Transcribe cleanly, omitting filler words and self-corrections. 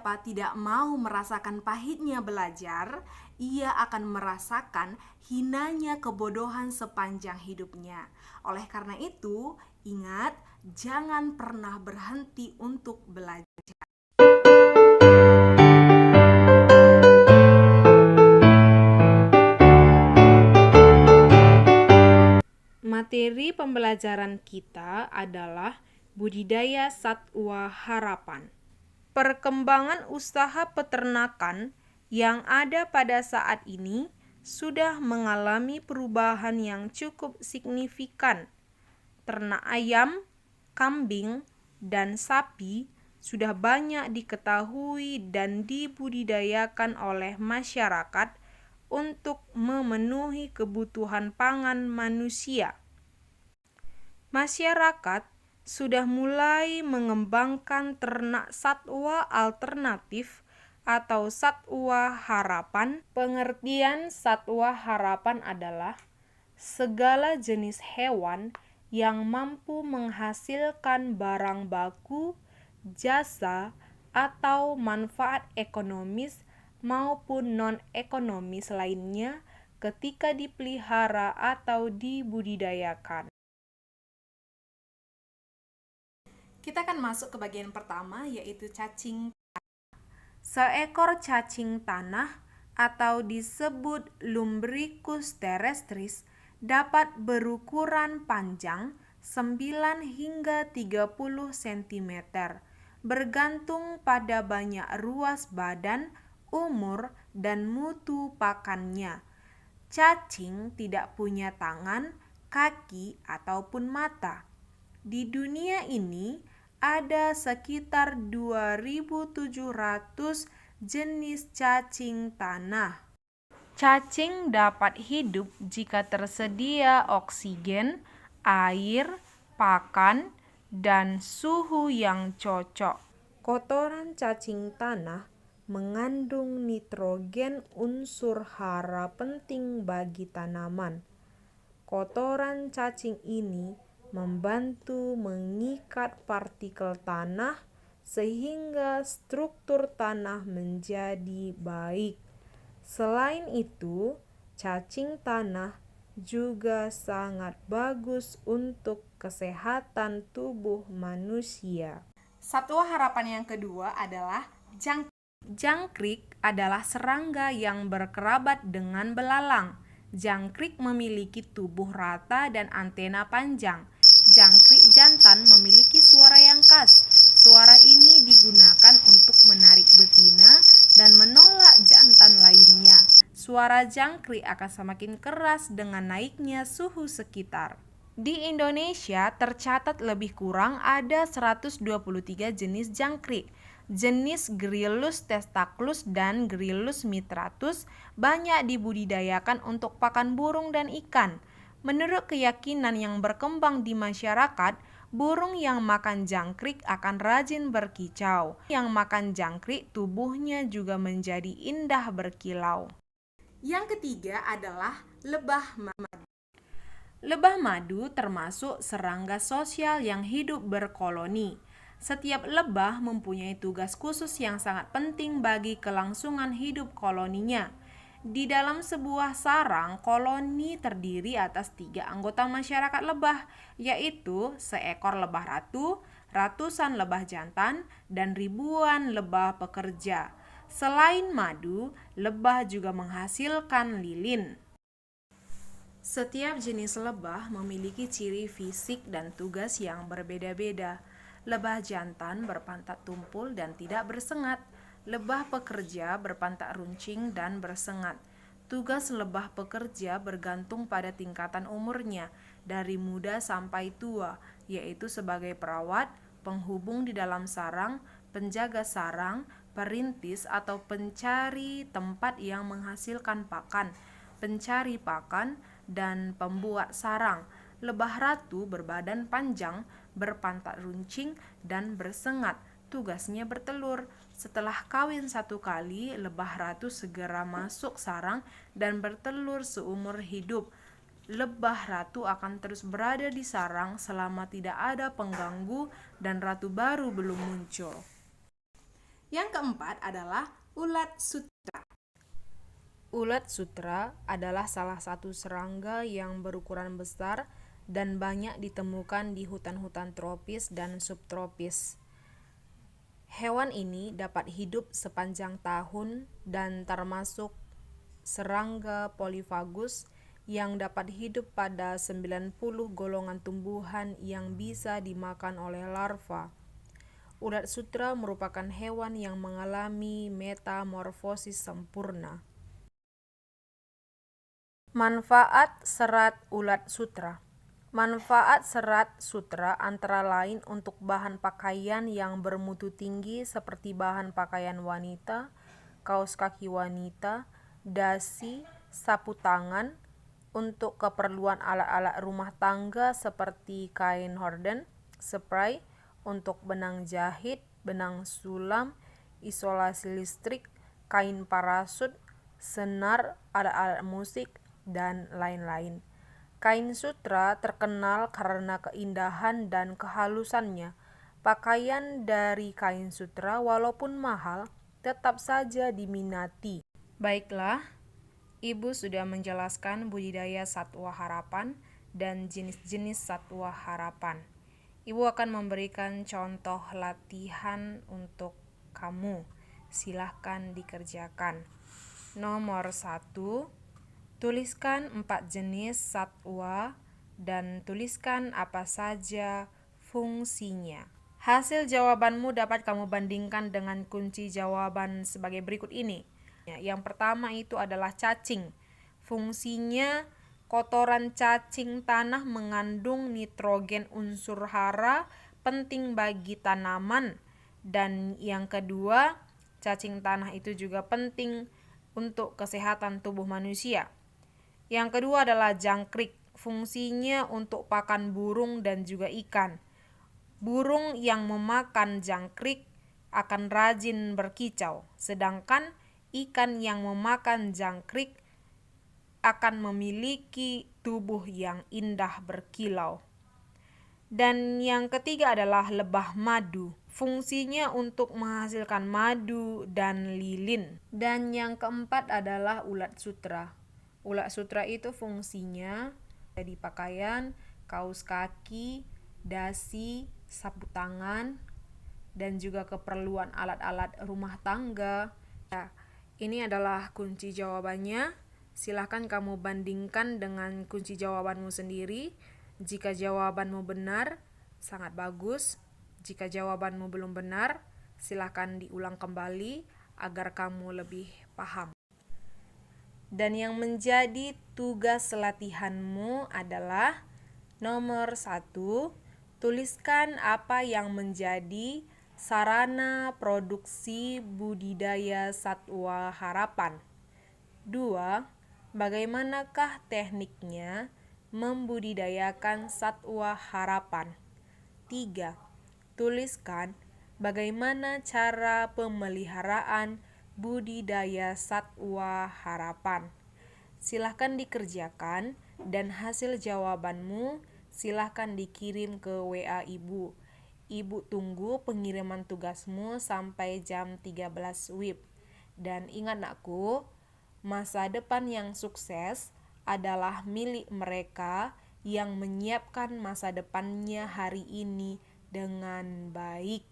siapa tidak mau merasakan pahitnya belajar, ia akan merasakan hinanya kebodohan sepanjang hidupnya. Oleh karena itu, ingat, jangan pernah berhenti untuk belajar. Materi pembelajaran kita adalah budidaya satwa harapan. Perkembangan usaha peternakan yang ada pada saat ini sudah mengalami perubahan yang cukup signifikan. Ternak ayam, kambing, dan sapi sudah banyak diketahui dan dibudidayakan oleh masyarakat untuk memenuhi kebutuhan pangan manusia. Masyarakat sudah mulai mengembangkan ternak satwa alternatif atau satwa harapan. Pengertian satwa harapan adalah segala jenis hewan yang mampu menghasilkan barang baku, jasa, atau manfaat ekonomis maupun non-ekonomis lainnya ketika dipelihara atau dibudidayakan. Kita akan masuk ke bagian pertama, yaitu cacing tanah. Seekor cacing tanah atau disebut Lumbricus terrestris dapat berukuran panjang 9 hingga 30 cm, bergantung pada banyak ruas badan, umur, dan mutu pakannya. Cacing tidak punya tangan, kaki, ataupun mata. Di dunia ini ada sekitar 2.700 jenis cacing tanah. Cacing dapat hidup jika tersedia oksigen, air, pakan, dan suhu yang cocok. Kotoran cacing tanah mengandung nitrogen, unsur hara penting bagi tanaman. Kotoran cacing ini membantu mengikat partikel tanah sehingga struktur tanah menjadi baik. Selain itu, cacing tanah juga sangat bagus untuk kesehatan tubuh manusia. Satwa harapan yang kedua adalah jangkrik. Jangkrik adalah serangga yang berkerabat dengan belalang. Jangkrik memiliki tubuh rata dan antena panjang. Jangkrik jantan memiliki suara yang khas. Suara ini digunakan untuk menarik betina dan menolak jantan lainnya. Suara jangkrik akan semakin keras dengan naiknya suhu sekitar. Di Indonesia tercatat lebih kurang ada 123 jenis jangkrik. Jenis Grillus testacus dan Grillus mitratus banyak dibudidayakan untuk pakan burung dan ikan. Menurut keyakinan yang berkembang di masyarakat, burung yang makan jangkrik akan rajin berkicau. Yang makan jangkrik tubuhnya juga menjadi indah berkilau. Yang ketiga adalah lebah madu. Lebah madu termasuk serangga sosial yang hidup berkoloni. Setiap lebah mempunyai tugas khusus yang sangat penting bagi kelangsungan hidup koloninya. Di dalam sebuah sarang, koloni terdiri atas 3 anggota masyarakat lebah, yaitu seekor lebah ratu, ratusan lebah jantan, dan ribuan lebah pekerja. Selain madu, lebah juga menghasilkan lilin. Setiap jenis lebah memiliki ciri fisik dan tugas yang berbeda-beda. Lebah jantan berpantat tumpul dan tidak bersengat. Lebah pekerja berpantat runcing dan bersengat. Tugas lebah pekerja bergantung pada tingkatan umurnya, dari muda sampai tua, yaitu sebagai perawat, penghubung di dalam sarang, penjaga sarang, perintis atau pencari tempat yang menghasilkan pakan, pencari pakan, dan pembuat sarang. Lebah ratu berbadan panjang, berpantat runcing, dan bersengat. Tugasnya bertelur. Setelah kawin 1 kali, lebah ratu segera masuk sarang dan bertelur seumur hidup. Lebah ratu akan terus berada di sarang selama tidak ada pengganggu dan ratu baru belum muncul. Yang keempat adalah ulat sutra. Ulat sutra adalah salah satu serangga yang berukuran besar dan banyak ditemukan di hutan-hutan tropis dan subtropis. Hewan ini dapat hidup sepanjang tahun dan termasuk serangga polifagus yang dapat hidup pada 90 golongan tumbuhan yang bisa dimakan oleh larva. Ulat sutra merupakan hewan yang mengalami metamorfosis sempurna. Manfaat serat ulat sutra. Manfaat serat sutra antara lain untuk bahan pakaian yang bermutu tinggi seperti bahan pakaian wanita, kaos kaki wanita, dasi, sapu tangan, untuk keperluan alat-alat rumah tangga seperti kain horden, spray, untuk benang jahit, benang sulam, isolasi listrik, kain parasut, senar, alat-alat musik, dan lain-lain. Kain sutra terkenal karena keindahan dan kehalusannya. Pakaian dari kain sutra walaupun mahal tetap saja diminati. Baiklah, Ibu sudah menjelaskan budidaya satwa harapan dan jenis-jenis satwa harapan. Ibu akan memberikan contoh latihan untuk kamu. Silahkan dikerjakan. Nomor 1, tuliskan 4 jenis satwa dan tuliskan apa saja fungsinya. Hasil jawabanmu dapat kamu bandingkan dengan kunci jawaban sebagai berikut ini. Yang pertama itu adalah cacing. Fungsinya, kotoran cacing tanah mengandung nitrogen unsur hara penting bagi tanaman. Dan yang kedua, cacing tanah itu juga penting untuk kesehatan tubuh manusia. Yang kedua adalah jangkrik. Fungsinya untuk pakan burung dan juga ikan. Burung yang memakan jangkrik akan rajin berkicau, sedangkan ikan yang memakan jangkrik akan memiliki tubuh yang indah berkilau. Dan yang ketiga adalah lebah madu. Fungsinya untuk menghasilkan madu dan lilin. Dan yang keempat adalah ulat sutra. Ulat sutra itu fungsinya jadi pakaian, kaos kaki, dasi, sapu tangan, dan juga keperluan alat-alat rumah tangga. Ya, ini adalah kunci jawabannya. Silakan kamu bandingkan dengan kunci jawabanmu sendiri. Jika jawabanmu benar, sangat bagus. Jika jawabanmu belum benar, silakan diulang kembali agar kamu lebih paham. Dan yang menjadi tugas latihanmu adalah nomor 1, tuliskan apa yang menjadi sarana produksi budidaya satwa harapan. 2, bagaimanakah tekniknya membudidayakan satwa harapan. 3, tuliskan bagaimana cara pemeliharaan budidaya satwa harapan. Silahkan dikerjakan dan hasil jawabanmu silahkan dikirim ke WA Ibu. Ibu tunggu pengiriman tugasmu sampai jam 13 WIB. Dan ingat nakku, masa depan yang sukses adalah milik mereka yang menyiapkan masa depannya hari ini dengan baik.